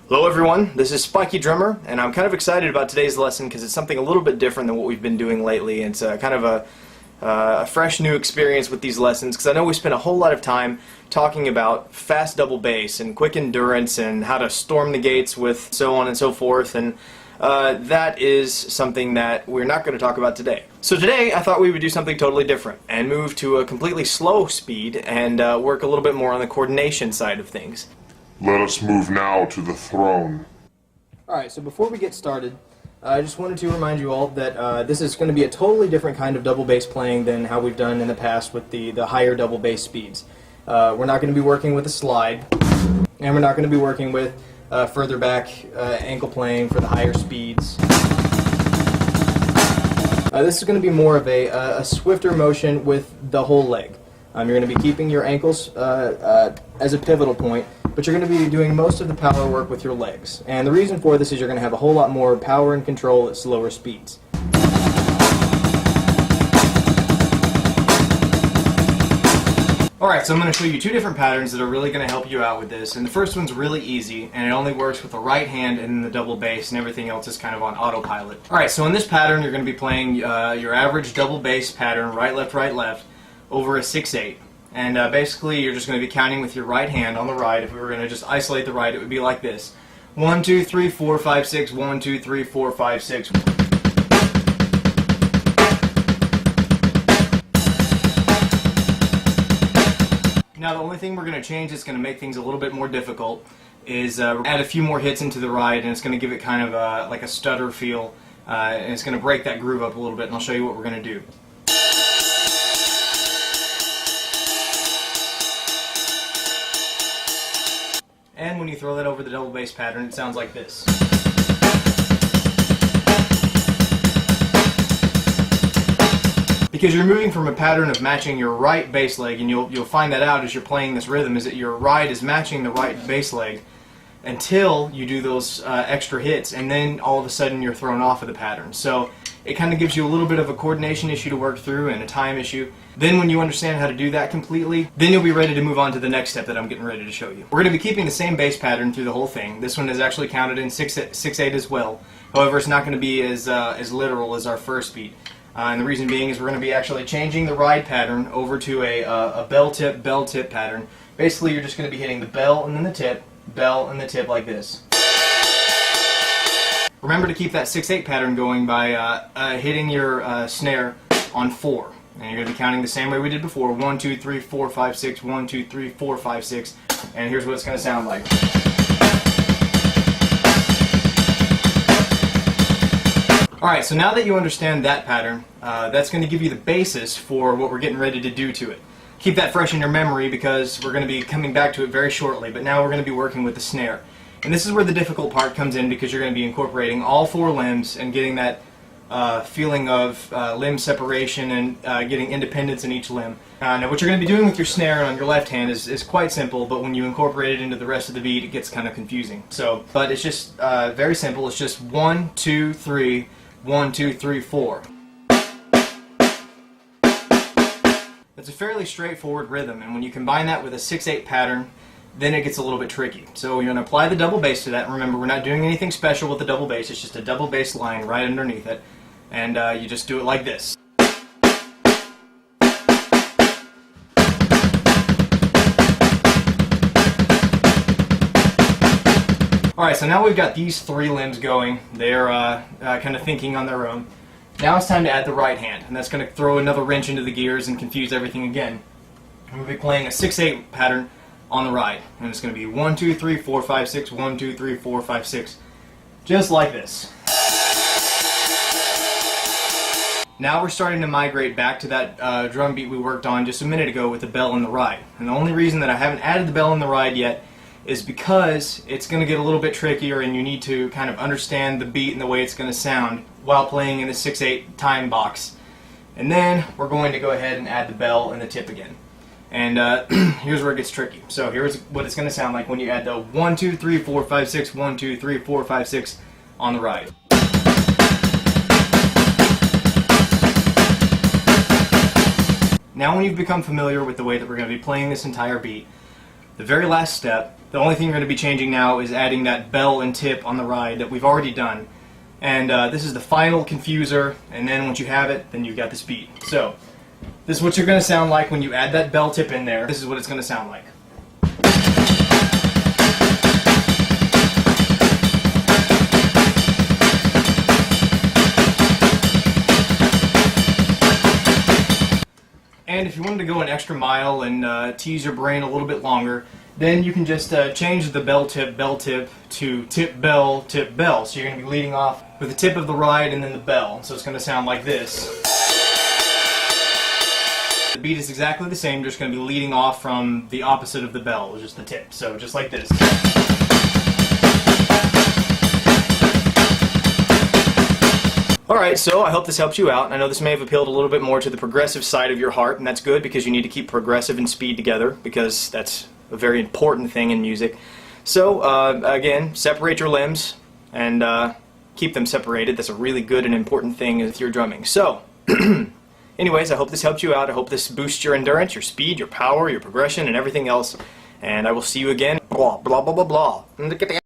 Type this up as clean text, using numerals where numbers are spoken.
Hello everyone, this is Spiky Drummer, and I'm kind of excited about today's lesson because it's something a little bit different than what we've been doing lately. It's kind of a fresh new experience with these lessons because I know we spent a whole lot of time talking about fast double bass and quick endurance and how to storm the gates with so on and so forth, and that is something that we're not going to talk about today. So today I thought we would do something totally different and move to a completely slow speed and work a little bit more on the coordination side of things. Let us move now to the throne. Alright, so before we get started, I just wanted to remind you all that this is going to be a totally different kind of double bass playing than how we've done in the past with the higher double bass speeds. We're not going to be working with a slide, and we're not going to be working with further back ankle playing for the higher speeds. This is going to be more of a swifter motion with the whole leg. You're going to be keeping your ankles as a pivotal point, but you're going to be doing most of the power work with your legs. And the reason for this is you're going to have a whole lot more power and control at slower speeds. Alright, so I'm going to show you two different patterns that are really going to help you out with this. And the first one's really easy, and it only works with the right hand and the double bass, and everything else is kind of on autopilot. Alright, so in this pattern you're going to be playing your average double bass pattern, right, left, over a 6/8. And basically you're just going to be counting with your right hand on the right. If we were going to just isolate the right, it would be like this. 1, 2, 3, 4, 5, 6, 1, 2, 3, 4, 5, 6. Now the only thing we're going to change that's going to make things a little bit more difficult is add a few more hits into the right, and it's going to give it kind of like a stutter feel, and it's going to break that groove up a little bit, and I'll show you what we're going to do. And when you throw that over the double bass pattern, it sounds like this. Because you're moving from a pattern of matching your right bass leg, and you'll find that out as you're playing this rhythm, is that your right is matching the right bass leg until you do those extra hits, and then all of a sudden you're thrown off of the pattern. So it kind of gives you a little bit of a coordination issue to work through and a time issue. Then when you understand how to do that completely, then you'll be ready to move on to the next step that I'm getting ready to show you. We're going to be keeping the same bass pattern through the whole thing. This one is actually counted in 6/8 as well. However, it's not going to be as literal as our first beat. And the reason being is we're going to be actually changing the ride pattern over to a bell tip pattern. Basically, you're just going to be hitting the bell and then the tip, bell and the tip like this. Remember to keep that 6/8 pattern going by hitting your snare on 4. And you're going to be counting the same way we did before. 1, 2, 3, 4, 5, 6, 1, 2, 3, 4, 5, 6. And here's what it's going to sound like. Alright, so now that you understand that pattern, that's going to give you the basis for what we're getting ready to do to it. Keep that fresh in your memory because we're going to be coming back to it very shortly, but now we're going to be working with the snare. And this is where the difficult part comes in because you're going to be incorporating all 4 limbs and getting that feeling of limb separation and getting independence in each limb. Now what you're going to be doing with your snare on your left hand is quite simple, but when you incorporate it into the rest of the beat it gets kind of confusing. But it's just very simple. It's just 1, 2, 3, 1, 2, 3, 4. It's a fairly straightforward rhythm, and when you combine that with a 6/8 pattern, then it gets a little bit tricky. So you're going to apply the double bass to that. Remember, we're not doing anything special with the double bass. It's just a double bass line right underneath it. And you just do it like this. Alright, so now we've got these 3 limbs going. They're kind of thinking on their own. Now it's time to add the right hand. And that's going to throw another wrench into the gears and confuse everything again. And we'll be playing a 6/8 pattern on the right, and it's going to be 1, 2, 3, 4, 5, 6, 1, 2, 3, 4, 5, 6, just like this. Now we're starting to migrate back to that drum beat we worked on just a minute ago with the bell and the ride. And the only reason that I haven't added the bell and the ride yet is because it's going to get a little bit trickier, and you need to kind of understand the beat and the way it's going to sound while playing in the 6/8 time box. And then we're going to go ahead and add the bell and the tip again. And here's where it gets tricky. So here's what it's going to sound like when you add the 1, 2, 3, 4, 5, 6, 1, 2, 3, 4, 5, 6 on the ride. Now when you've become familiar with the way that we're going to be playing this entire beat, The very last step, the only thing you're going to be changing now is adding that bell and tip on the ride that we've already done. And this is the final confuser, and then once you have it, then you've got the speed. So, this is what you're going to sound like when you add that bell tip in there. This is what it's going to sound like. And if you wanted to go an extra mile and tease your brain a little bit longer, then you can just change the bell tip to tip bell. So you're going to be leading off with the tip of the ride and then the bell. So it's going to sound like this. The beat is exactly the same, just going to be leading off from the opposite of the bell, just the tip. So just like this. Alright, so I hope this helps you out. I know this may have appealed a little bit more to the progressive side of your heart, and that's good because you need to keep progressive and speed together because that's a very important thing in music. So, again, separate your limbs and keep them separated. That's a really good and important thing with your drumming. So, anyways, I hope this helped you out. I hope this boosts your endurance, your speed, your power, your progression, and everything else. And I will see you again. Blah, blah, blah, blah, blah.